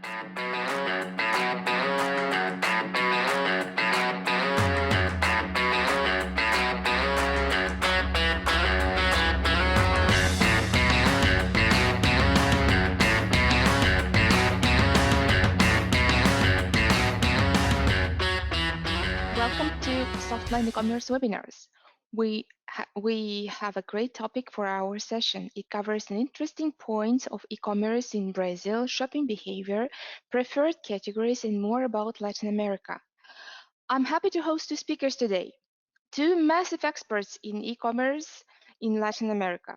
Welcome to Softline e-commerce webinars. We have a great topic for our session. It covers an interesting points of e-commerce in Brazil, shopping behavior, preferred categories, and more about Latin America. I'm happy to host two speakers today, two massive experts in e-commerce in Latin America.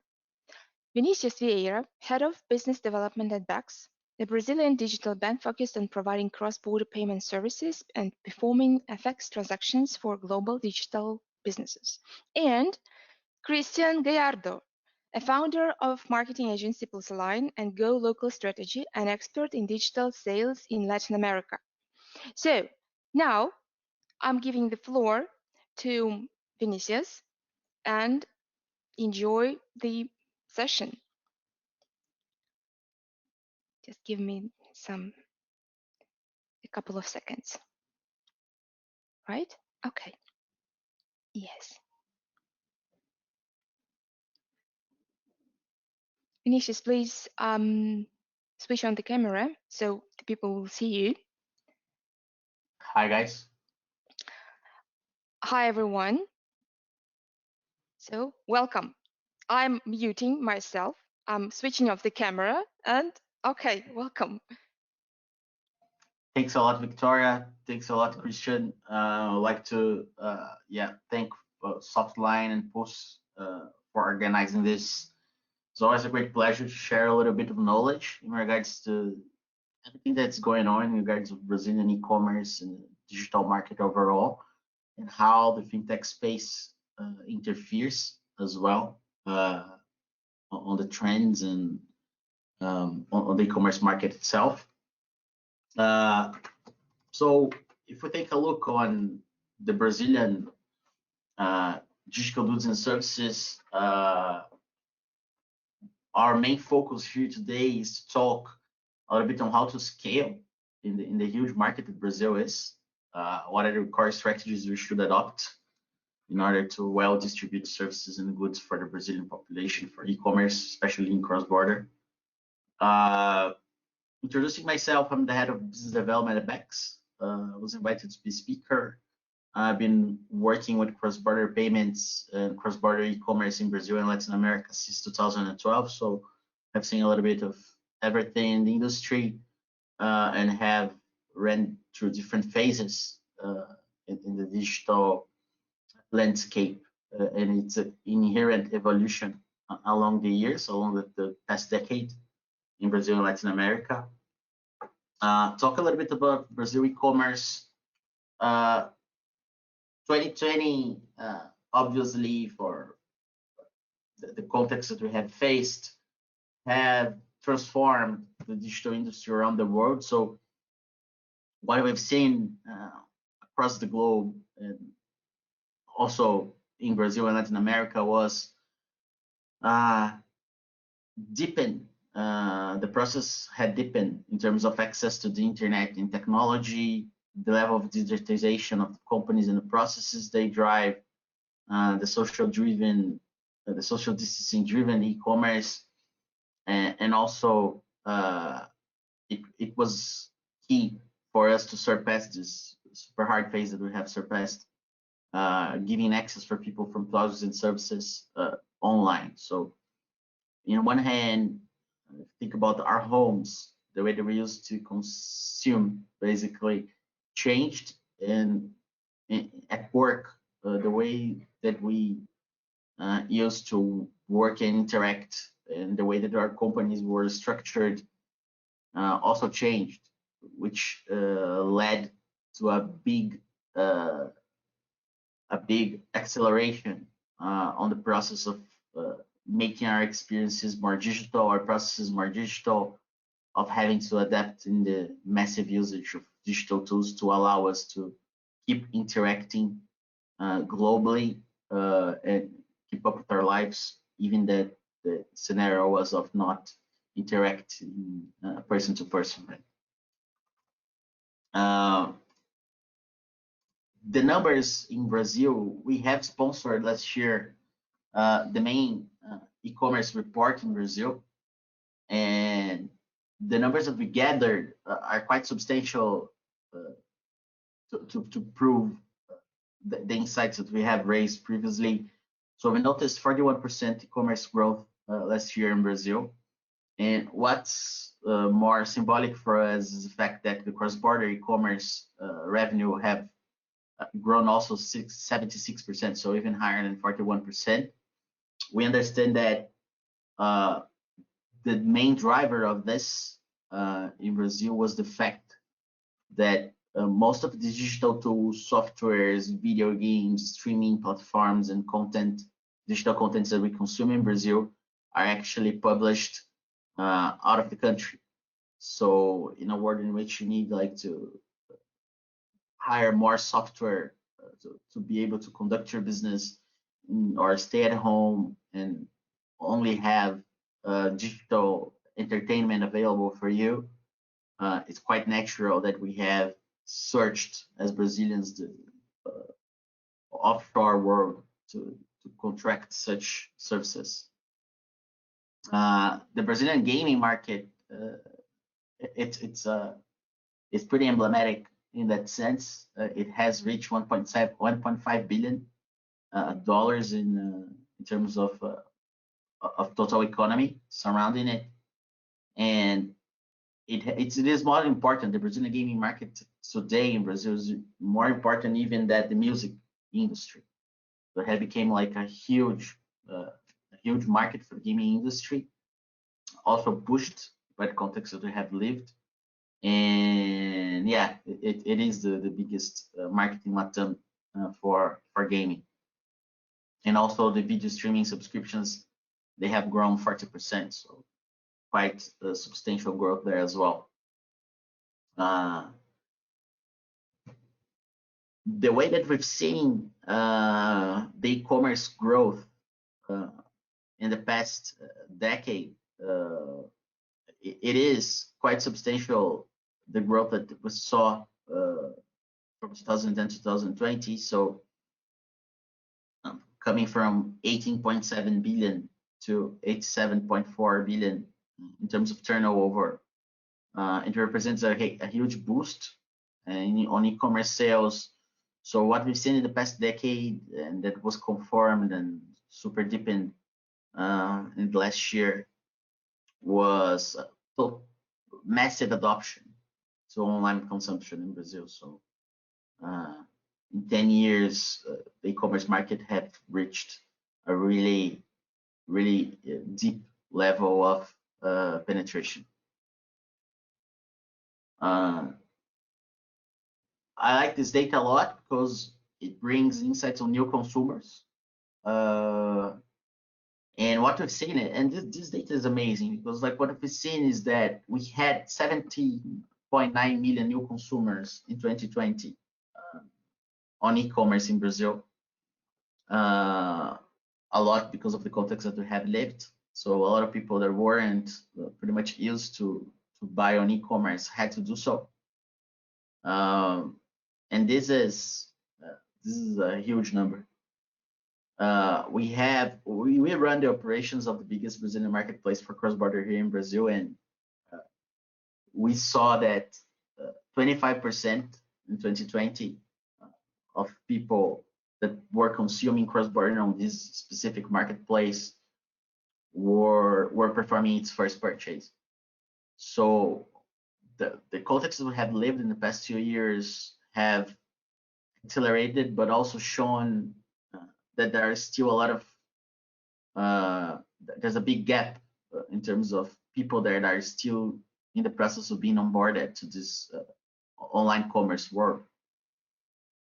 Vinicius Vieira, Head of Business Development at Bexs, the Brazilian digital bank focused on providing cross-border payment services and performing FX transactions for global digital businesses. And Cristian Gallardo, a founder of marketing agency Pulsoline and Go Local Strategy, an expert in digital sales in Latin America. So now I'm giving the floor to Vinicius and enjoy the session. Just give me a couple of seconds, right? Okay, yes. Vinicius, please switch on the camera so the people will see you. Hi, guys. Hi, everyone. So welcome. I'm muting myself. I'm switching off the camera and okay, welcome. Thanks a lot, Victoria. Thanks a lot, Christian. I'd like to thank Softline and Pulse for organizing this. It's always a great pleasure to share a little bit of knowledge in regards to everything that's going on in regards to Brazilian e-commerce and digital market overall, and how the fintech space interferes as well on the trends and on the e-commerce market itself. So if we take a look on the Brazilian digital goods and services, our main focus here today is to talk a little bit on how to scale in the huge market that Brazil is. What are the core strategies we should adopt in order to well distribute services and goods for the Brazilian population for e-commerce, especially in cross-border. Introducing myself, I'm the head of business development at Bexs. I was invited to be speaker. I've been working with cross-border payments and cross-border e-commerce in Brazil and Latin America since 2012. So I've seen a little bit of everything in the industry and have ran through different phases in the digital landscape and its inherent evolution along the years, along the past decade in Brazil and Latin America. Talk a little bit about Brazil e-commerce. 2020, obviously, for the context that we have faced, have transformed the digital industry around the world. So what we've seen across the globe and also in Brazil and Latin America was deepen. The process had deepened in terms of access to the internet and technology, the level of digitization of the companies and the processes they drive, the social distancing-driven e-commerce, and also it was key for us to surpass this super hard phase that we have surpassed, giving access for people from products and services online. So, in one hand, think about our homes, the way that we used to consume basically changed, and at work, the way that we used to work and interact, and the way that our companies were structured also changed, which led to a big acceleration on the process of making our experiences more digital, our processes more digital, of having to adapt in the massive usage of digital tools to allow us to keep interacting globally and keep up with our lives, even that the scenario was of not interacting person to person. Right? Uh, the numbers in Brazil, we have sponsored last year the main e-commerce report in Brazil, and the numbers that we gathered are quite substantial to prove the insights that we have raised previously. So we noticed 41% e-commerce growth last year in Brazil. And what's more symbolic for us is the fact that the cross-border e-commerce revenue have grown also 76%, so even higher than 41%. We understand that the main driver of this in Brazil was the fact that most of the digital tools, softwares, video games, streaming platforms, and digital contents that we consume in Brazil are actually published out of the country. So in a world in which you need like to hire more software to be able to conduct your business or stay at home and only have digital entertainment available for you, it's quite natural that we have searched as Brazilians the offshore world to contract such services. The Brazilian gaming market, it's pretty emblematic in that sense. It has reached 1.5 billion dollars in terms of total economy surrounding it, and it is more important. The Brazilian gaming market today in Brazil is more important even than the music industry. So it has become like a huge market for the gaming industry, also pushed by the context that we have lived. And yeah, it is the biggest market in Latam for gaming. And also the video streaming subscriptions, they have grown 40%, so quite substantial growth there as well. The way that we've seen the e-commerce growth in the past decade, it is quite substantial, the growth that we saw from 2010 to 2020. So coming from 18.7 billion to 87.4 billion in terms of turnover, it represents a huge boost on e-commerce sales. So what we've seen in the past decade, and that was confirmed and super deepened in the last year, was massive adoption to online consumption in Brazil. So in 10 years, the e-commerce market have reached a really deep level of penetration. I like this data a lot because it brings insights on new consumers. And what we've seen, and this data is amazing because like what we've seen is that we had 70.9 million new consumers in 2020 on e-commerce in Brazil. A lot because of the context that we have lived. So a lot of people that weren't pretty much used to buy on e-commerce had to do so. And this is a huge number. We run the operations of the biggest Brazilian marketplace for cross-border here in Brazil, and we saw that 25% in 2020 of people that were consuming cross-border on this specific marketplace were performing its first purchase. So the context that we have lived in the past 2 years have accelerated, but also shown that there is still a lot of there's a big gap in terms of people that are still in the process of being onboarded to this online commerce world.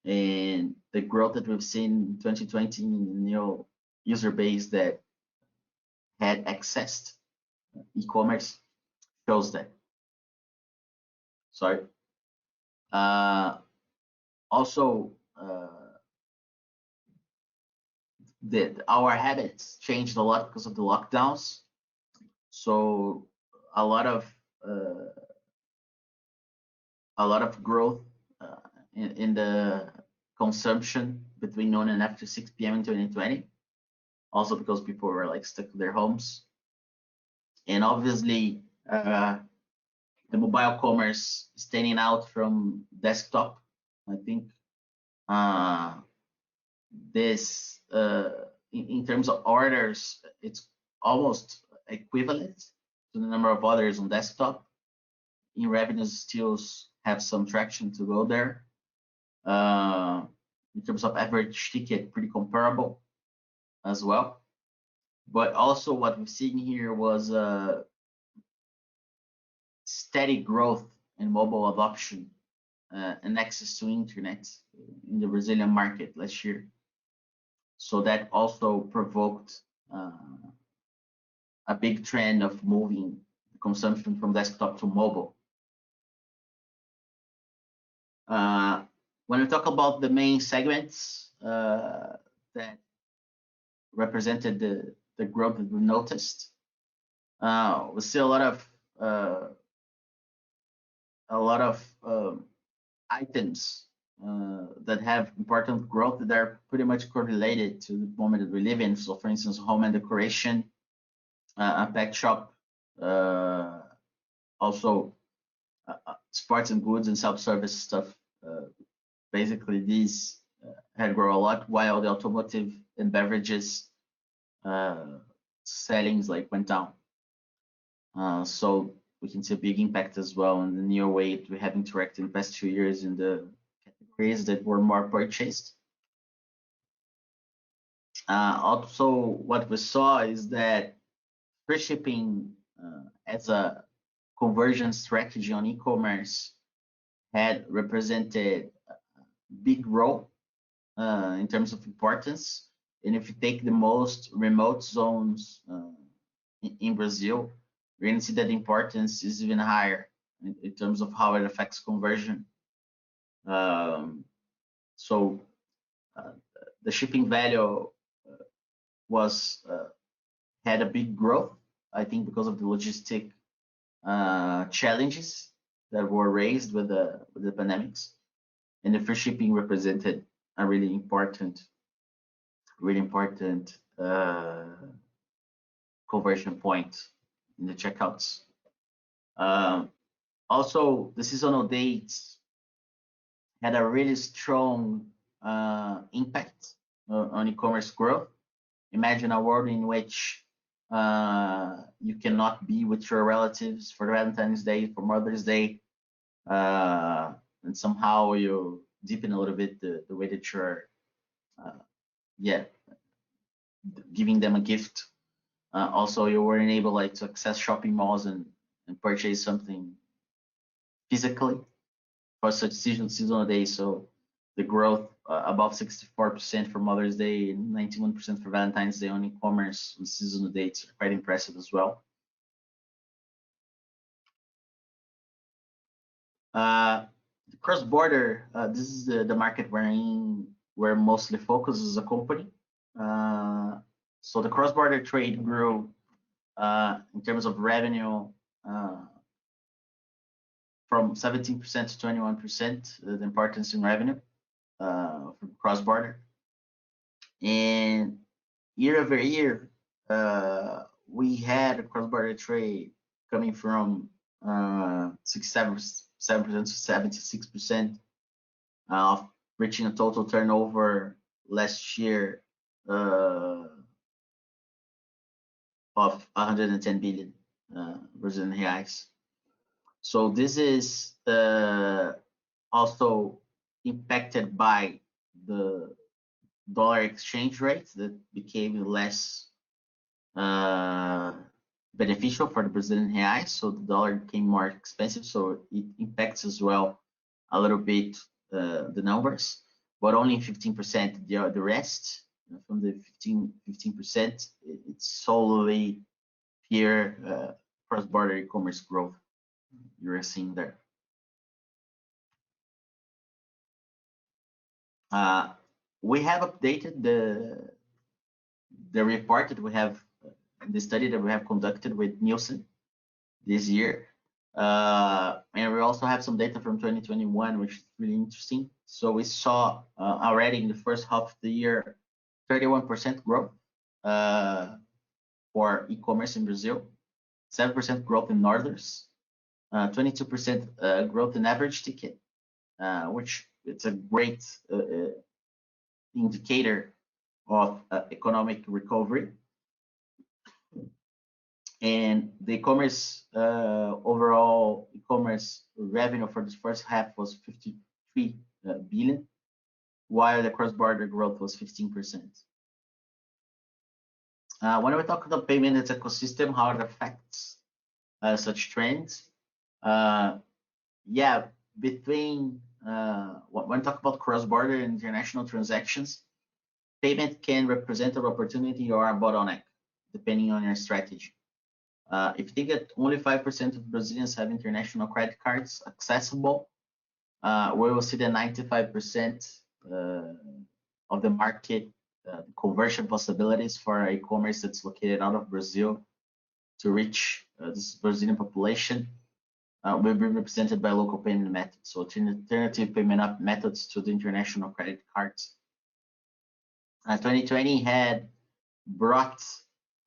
And the growth that we've seen in 2020 in the new user base that had accessed e-commerce shows that. Sorry. Also, our habits changed a lot because of the lockdowns. So a lot of a lot of growth in the consumption between noon and after 6 p.m. in 2020. Also because people were like stuck in their homes. And obviously, the mobile commerce standing out from desktop. I think this, in terms of orders, it's almost equivalent to the number of orders on desktop. In revenues, still have some traction to go there. In terms of average ticket, pretty comparable as well. But also what we've seen here was steady growth in mobile adoption and access to internet in the Brazilian market last year. So that also provoked a big trend of moving consumption from desktop to mobile. When we talk about the main segments that represented the growth that we noticed, we see a lot of items that have important growth that are pretty much correlated to the moment that we live in. So, for instance, home and decoration, a pet shop, also sports and goods and self-service stuff. Basically, these had grown a lot, while the automotive and beverages sellings like went down. So we can see a big impact as well in the new way we have interacted in the past 2 years in the categories that were more purchased. Also, what we saw is that free shipping as a conversion strategy on e-commerce had represented a big role in terms of importance. And if you take the most remote zones in Brazil, you're going to see that the importance is even higher in terms of how it affects conversion. So the shipping value had a big growth, I think, because of the logistic challenges that were raised with the pandemics, and the free shipping represented a really important conversion point in the checkouts. Also, the seasonal dates had a really strong impact on e-commerce growth. Imagine a world in which you cannot be with your relatives for Valentine's Day, for Mother's Day, and somehow you deepen a little bit the way that you're giving them a gift. Also, you weren't able to access shopping malls and purchase something physically for such seasonal days. So the growth above 64% for Mother's Day and 91% for Valentine's Day on e-commerce on seasonal dates are quite impressive as well. The cross-border, this is the market we're mostly focused as a company. So the cross-border trade grew in terms of revenue from 17% to 21%, the importance in revenue from cross-border. And year over year, we had a cross-border trade coming from 67% to 76%, reaching a total turnover last year of 110 billion Brazilian reais. So this is also impacted by the dollar exchange rate that became less beneficial for the Brazilian reais. So the dollar became more expensive. So it impacts as well a little bit the numbers, but only 15%. The rest, from the 15%, it's solely pure cross-border e-commerce growth you're seeing there. We have updated the report that we have, the study that we have conducted with Nielsen this year. And we also have some data from 2021, which is really interesting. So we saw already in the first half of the year, 31% growth for e-commerce in Brazil, 7% growth in orders, 22% growth in average ticket, which it's a great indicator of economic recovery. And the e-commerce overall e-commerce revenue for this first half was 53 billion, while the cross-border growth was 15%. When we talk about payment as ecosystem, how it affects such trends, yeah, between when we talk about cross-border and international transactions, payment can represent an opportunity or a bottleneck, depending on your strategy. If you think that only 5% of Brazilians have international credit cards accessible, we will see the 95% of the market conversion possibilities for e-commerce that's located out of Brazil to reach this Brazilian population will be represented by local payment methods, so alternative payment methods to the international credit cards. 2020 had brought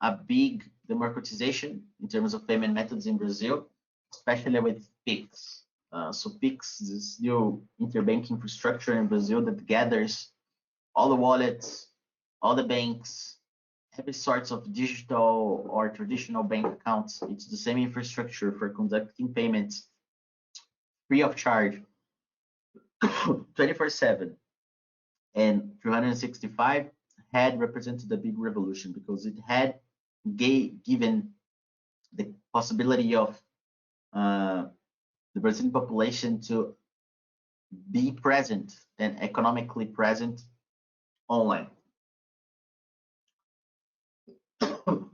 a big democratization in terms of payment methods in Brazil, especially with Pix. So Pix is this new interbank infrastructure in Brazil that gathers all the wallets, all the banks, every sorts of digital or traditional bank accounts. It's the same infrastructure for conducting payments free of charge 24/7 and 365 had represented a big revolution because it had given the possibility of the Brazilian population to be present and economically present online.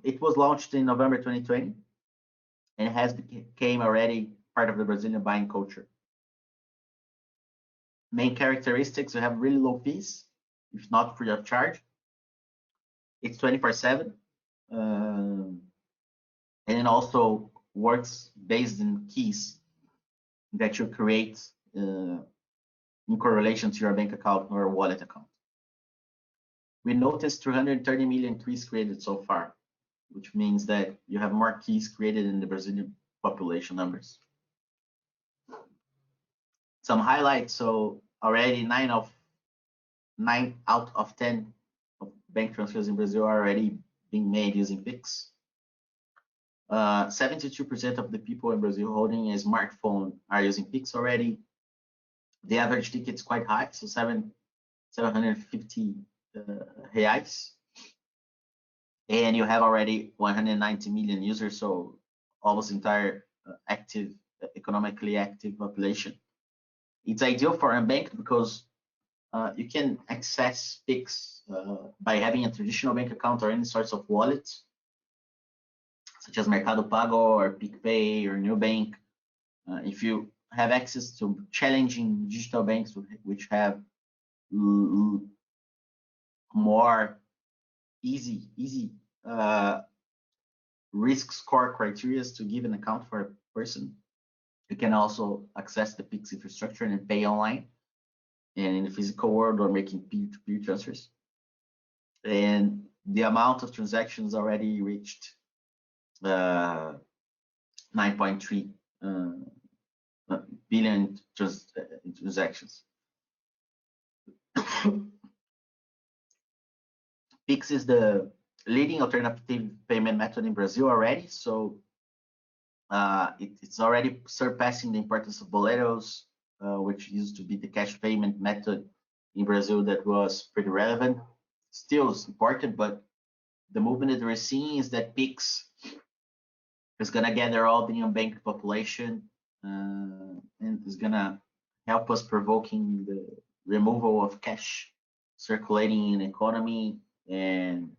It was launched in November 2020 and has became already part of the Brazilian buying culture. Main characteristics, you have really low fees, if not free of charge. It's 24/7. And it also works based on keys that you create in correlation to your bank account or wallet account. We noticed 330 million keys created so far, which means that you have more keys created in the Brazilian population numbers. Some highlights, so already 9 out of 10 of bank transfers in Brazil are already being made using Pix. 72% of the people in Brazil holding a smartphone are using Pix already. The average ticket is quite high, so 750 reais. And you have already 190 million users, so almost entire economically active population. It's ideal for unbanked because you can access Pix by having a traditional bank account or any sorts of wallets, such as Mercado Pago or PicPay or Nubank. If you have access to challenging digital banks which have more easy risk score criteria to give an account for a person, you can also access the Pix infrastructure and pay online and in the physical world or making peer-to-peer transfers. And the amount of transactions already reached 9.3 billion transactions. Pix is the leading alternative payment method in Brazil already, so it's already surpassing the importance of boletos, which used to be the cash payment method in Brazil that was pretty relevant. Still is important, but the movement that we're seeing is that Pix is going to gather all the unbanked population and is going to help us provoking the removal of cash circulating in the economy, and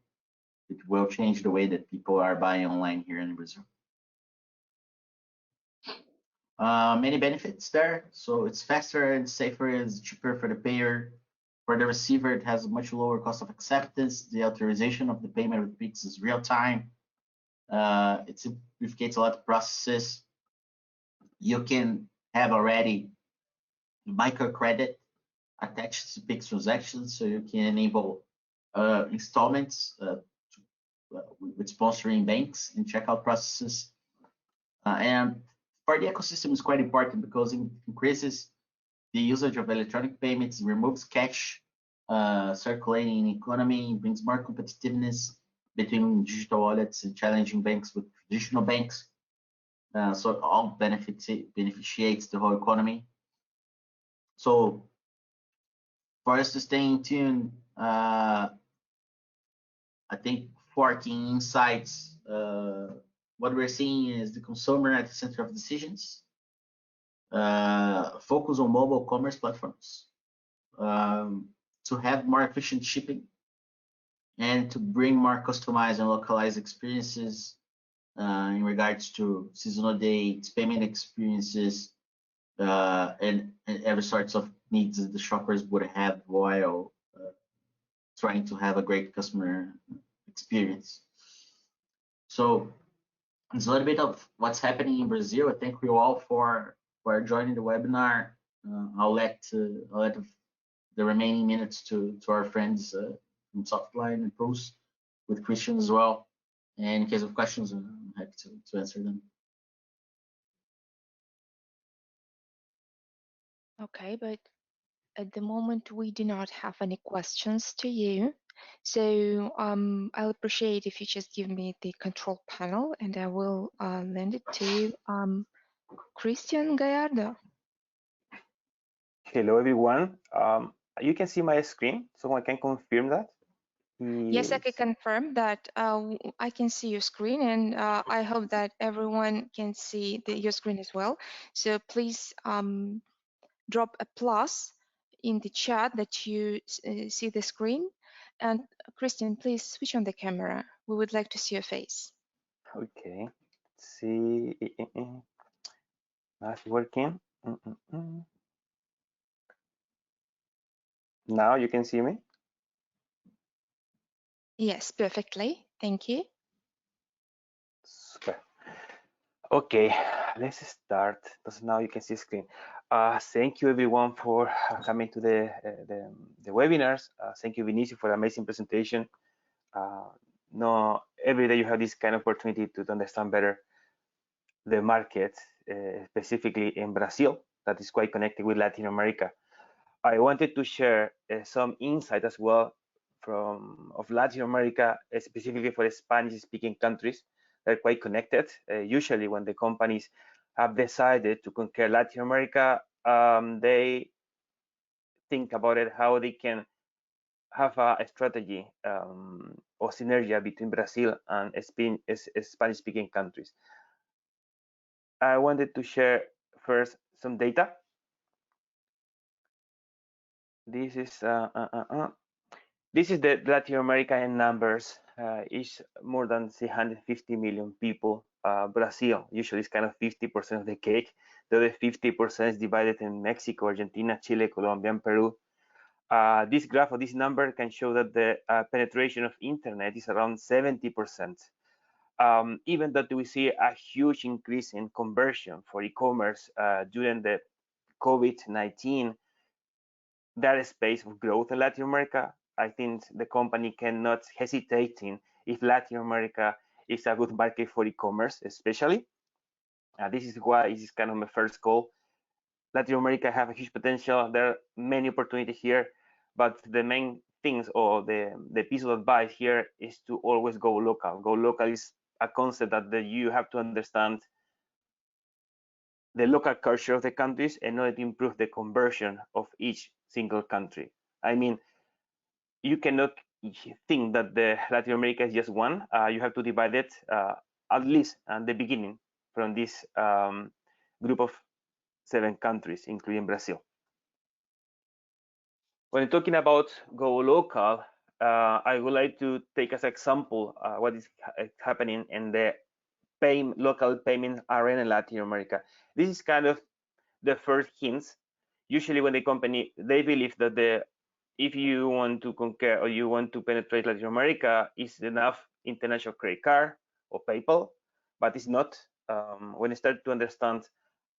it will change the way that people are buying online here in Brazil. Many benefits there. So it's faster and safer, it's cheaper for the payer. For the receiver, it has a much lower cost of acceptance. The authorization of the payment with Pix is real time. It simplificates a lot of processes. you can have already microcredit attached to Pix transactions, so you can enable installments with sponsoring banks in checkout processes. And for the ecosystem, is quite important because it increases the usage of electronic payments, removes cash circulating in the economy, brings more competitiveness between digital wallets and challenging banks with traditional banks. So all beneficiates the whole economy. So for us to stay in tune, I think 4 key insights. What we're seeing is the consumer at the center of decisions. Focus on mobile commerce platforms to have more efficient shipping and to bring more customized and localized experiences in regards to seasonal dates, payment experiences, and every sorts of needs that the shoppers would have while trying to have a great customer experience. So it's a little bit of what's happening in Brazil. I thank you all for joining the webinar. I'll let the remaining minutes to our friends from Softline and Pulse with Cristian as well. And in case of questions, I'm happy to answer them. Okay, but at the moment we do not have any questions to you. So I'll appreciate if you just give me the control panel and I will lend it to Cristian Gallardo. Hello, everyone. You can see my screen. Someone can confirm that? Yes, I can confirm that I can see your screen, and I hope that everyone can see your screen as well. So please drop a plus in the chat that you see the screen. And Cristian, please switch on the camera. We would like to see your face. Okay. Let's see. That's working. Now you can see me? Yes, perfectly. Thank you. Super. Okay, let's start. So now you can see screen. Thank you everyone for coming to the webinars. Thank you, Vinicius, for the amazing presentation. No, every day you have this kind of opportunity to understand better the market, specifically in Brazil, that is quite connected with Latin America. I wanted to share some insight as well of Latin America, specifically for the Spanish-speaking countries. They're quite connected. Usually when the companies have decided to conquer Latin America, they think about it, how they can have a strategy or synergy between Brazil and Spanish-speaking countries. I wanted to share first some data. This is the Latin America in numbers. Is more than 350 million people. Brazil usually is kind of 50% of the cake. The other 50% is divided in Mexico, Argentina, Chile, Colombia, and Peru. This graph or this number can show that the penetration of internet is around 70%. Even though we see a huge increase in conversion for e-commerce during the COVID-19, there is space of growth in Latin America. I think the company cannot hesitating if Latin America is a good market for e-commerce, especially. This is why this is kind of my first goal. Latin America have a huge potential. There are many opportunities here, but the main things or the piece of advice here is to always go local. Go local is a concept that you have to understand the local culture of the countries in order to improve the conversion of each single country. I mean, you cannot think that the Latin America is just one. You have to divide it at least at the beginning from this group of 7 countries, including Brazil. When talking about go local, I would like to take as example what is happening in the local payment arena in Latin America. This is kind of the first hints. Usually when the company, they believe that if you want to conquer or you want to penetrate Latin America, it's enough international credit card or PayPal, but it's not. When you start to understand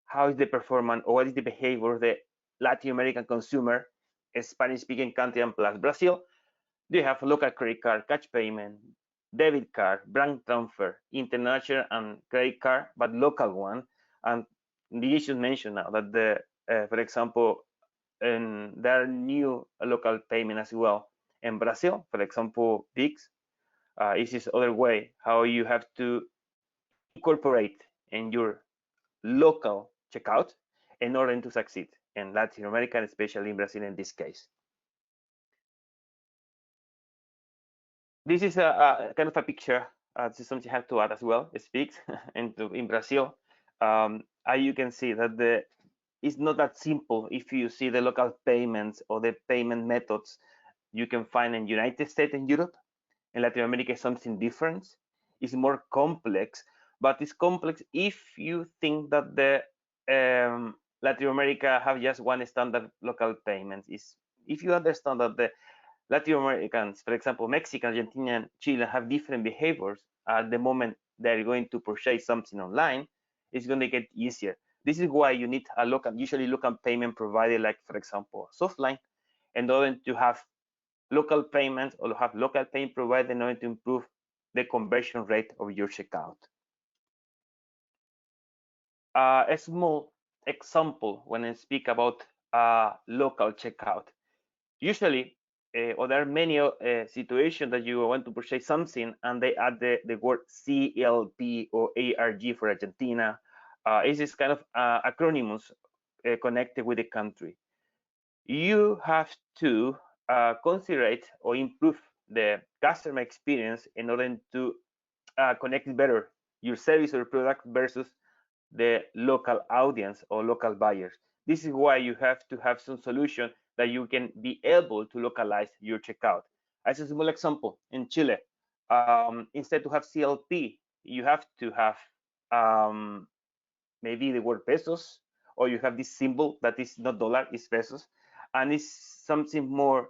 how is the performance or what is the behavior of the Latin American consumer, a Spanish-speaking country and plus Brazil. Do you have local credit card, cash payment, debit card, bank transfer, international and credit card, but local one? And the issue mentioned now that for example, there are new local payment as well in Brazil. For example, Bexs is this other way how you have to incorporate in your local checkout in order to succeed in Latin America, and especially in Brazil in this case. This is a kind of a picture. This is something I have to add as well. It speaks in Brazil. You can see that it's not that simple. If you see the local payments or the payment methods you can find in United States and Europe, in Latin America is something different. It's more complex, but it's complex if you think that the Latin America have just one standard local payments. If you understand that the Latin Americans, for example, Mexico, Argentina, and Chile have different behaviors at the moment they're going to purchase something online, it's going to get easier. This is why you need a usually local payment provider, like for example, Softline, in order to have local payments or have local payment provider in order to improve the conversion rate of your checkout. A small example when I speak about local checkout. Usually, or there are many situations that you want to purchase something and they add the word CLP or ARG for Argentina. It's this kind of acronyms connected with the country. You have to consider or improve the customer experience in order to connect better your service or product versus the local audience or local buyers. This is why you have to have some solution that you can be able to localize your checkout. As a small example, in Chile, instead to have CLP, you have to have maybe the word pesos, or you have this symbol that is not dollar, it's pesos, and it's something more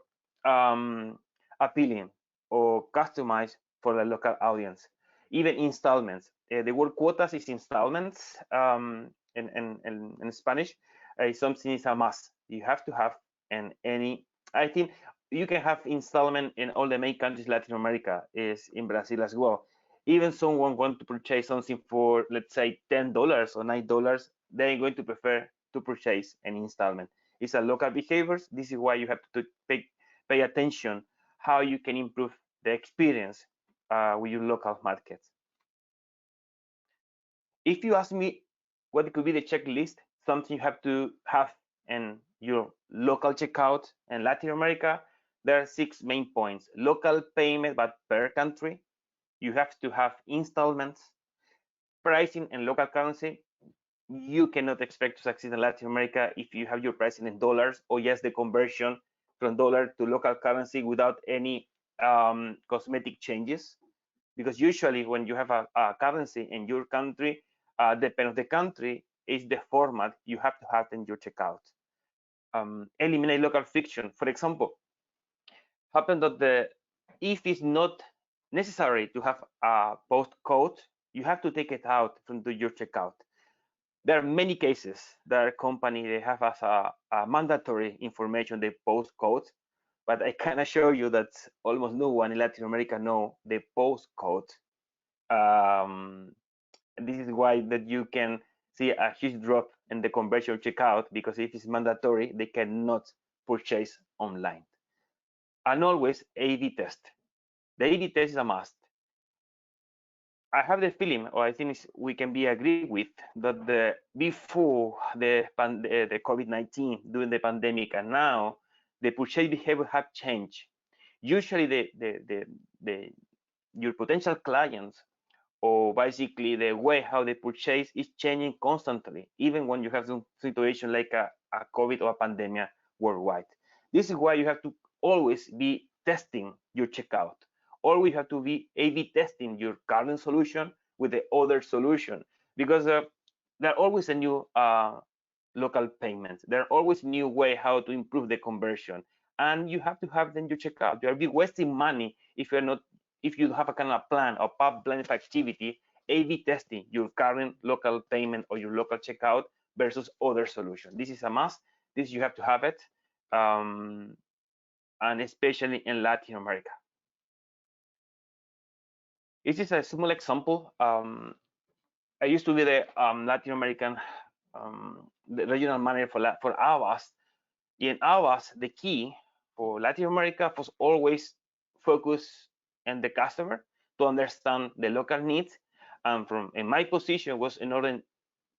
appealing or customized for the local audience. Even installments. The word quotas is installments in Spanish. Something is a must. You have to have I think you can have installment in all the main countries. Latin America is in Brazil as well. Even someone want to purchase something for, let's say, $10 or $9, they're going to prefer to purchase an installment. It's a local behaviors. This is why you have to pay attention how you can improve the experience with your local markets. If you ask me what could be the checklist, something you have to have in your local checkout in Latin America, there are 6 main points. Local payment, but per country. You have to have installments, pricing in local currency. You cannot expect to succeed in Latin America if you have your pricing in dollars or just the conversion from dollar to local currency without any cosmetic changes. Because usually when you have a currency in your country, depending on the country, is the format you have to have in your checkout. Eliminate local friction. For example, happen that if it's not necessary to have a post code, you have to take it out from your checkout. There are many cases that a company they have as a mandatory information they post codes, but I can assure you that almost no one in Latin America know the post code. This is why that you can see a huge drop in the conversion checkout, because if it's mandatory, they cannot purchase online. And always A/B test. The A/B test is a must. I have the feeling, or I think we can be agreed with, that before the COVID-19, during the pandemic, and now the purchase behavior have changed. Usually, your potential clients, or basically the way how they purchase, is changing constantly, even when you have some situation like a COVID or a pandemic worldwide. This is why you have to always be testing your checkout. Always have to be A/B testing your current solution with the other solution, because there are always a new local payments. There are always new way how to improve the conversion, and you have to have them your checkout. You are be wasting money if you're not, if you have a kind of plan or plan of activity, A/B testing your current local payment or your local checkout versus other solutions. This is a must. This you have to have it, and especially in Latin America. This is a small example. I used to be the Latin American the regional manager for Avast. In Avast, the key for Latin America was always focus on the customer to understand the local needs, and in my position was in order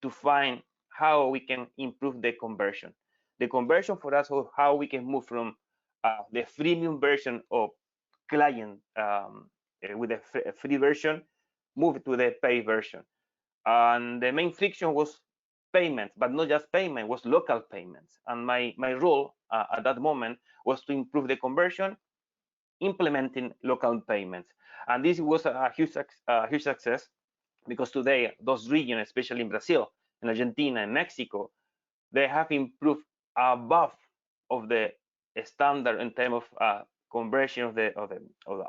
to find how we can improve the conversion. The conversion for us, how we can move from the freemium version of client with a free version, move to the paid version. And the main friction was payments, but not just payment, was local payments. And my role at that moment was to improve the conversion, implementing local payments. And this was a huge success, because today those regions, especially in Brazil, in Argentina, and Mexico, they have improved above of the standard in terms of conversion of the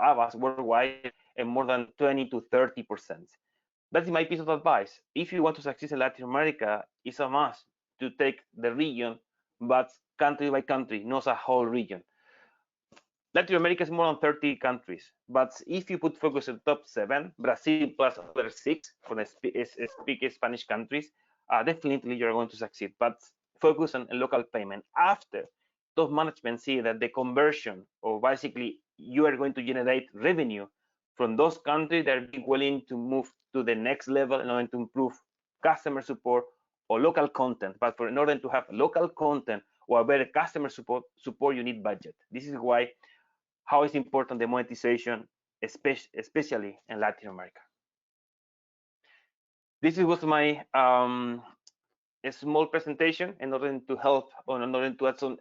Avast worldwide, and more than 20 to 30%. That's my piece of advice. If you want to succeed in Latin America, it's a must to take the region, but country by country, not a whole region. Latin America is more than 30 countries, but if you put focus on the top 7, Brazil plus other 6 for the speak Spanish countries, definitely you're going to succeed. But focus on local payment. After top management see that the conversion, or basically you are going to generate revenue from those countries, that are willing to move to the next level in order to improve customer support or local content. But in order to have local content or better customer support, you need budget. This is why how is important the monetization, especially in Latin America. This was my a small presentation in order to help, or in order to add some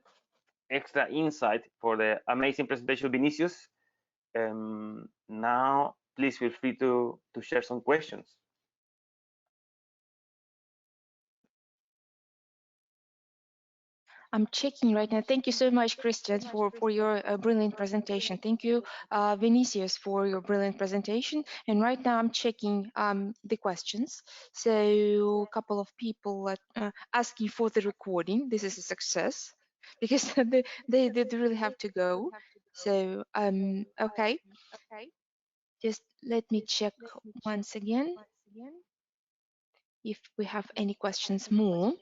extra insight for the amazing presentation of Vinicius. Now, please feel free to share some questions. I'm checking right now. Thank you so much, Cristian, for your brilliant presentation. Thank you, Vinicius, for your brilliant presentation. And right now I'm checking the questions. So a couple of people asking for the recording. This is a success because they really have to go. So okay, just let me check once again if we have any questions more.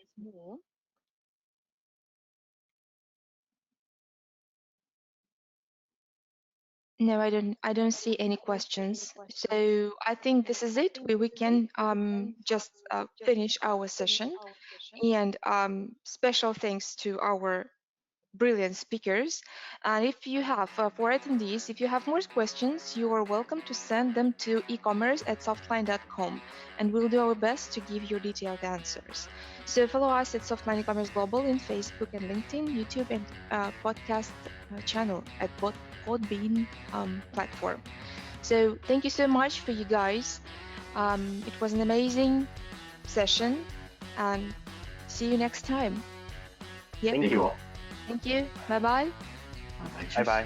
No, I don't see any questions. So I think this is it. We can just finish our session. And special thanks to our brilliant speakers. And if you have, for attendees, if you have more questions, you are welcome to send them to ecommerce@softline.com, and we'll do our best to give you detailed answers. So follow us at Softline eCommerce Global in Facebook and LinkedIn, YouTube, and podcast channel at Podbean platform. So thank you so much for you guys. It was an amazing session, and see you next time. Thank you all. Thank you. Bye-bye. Bye-bye.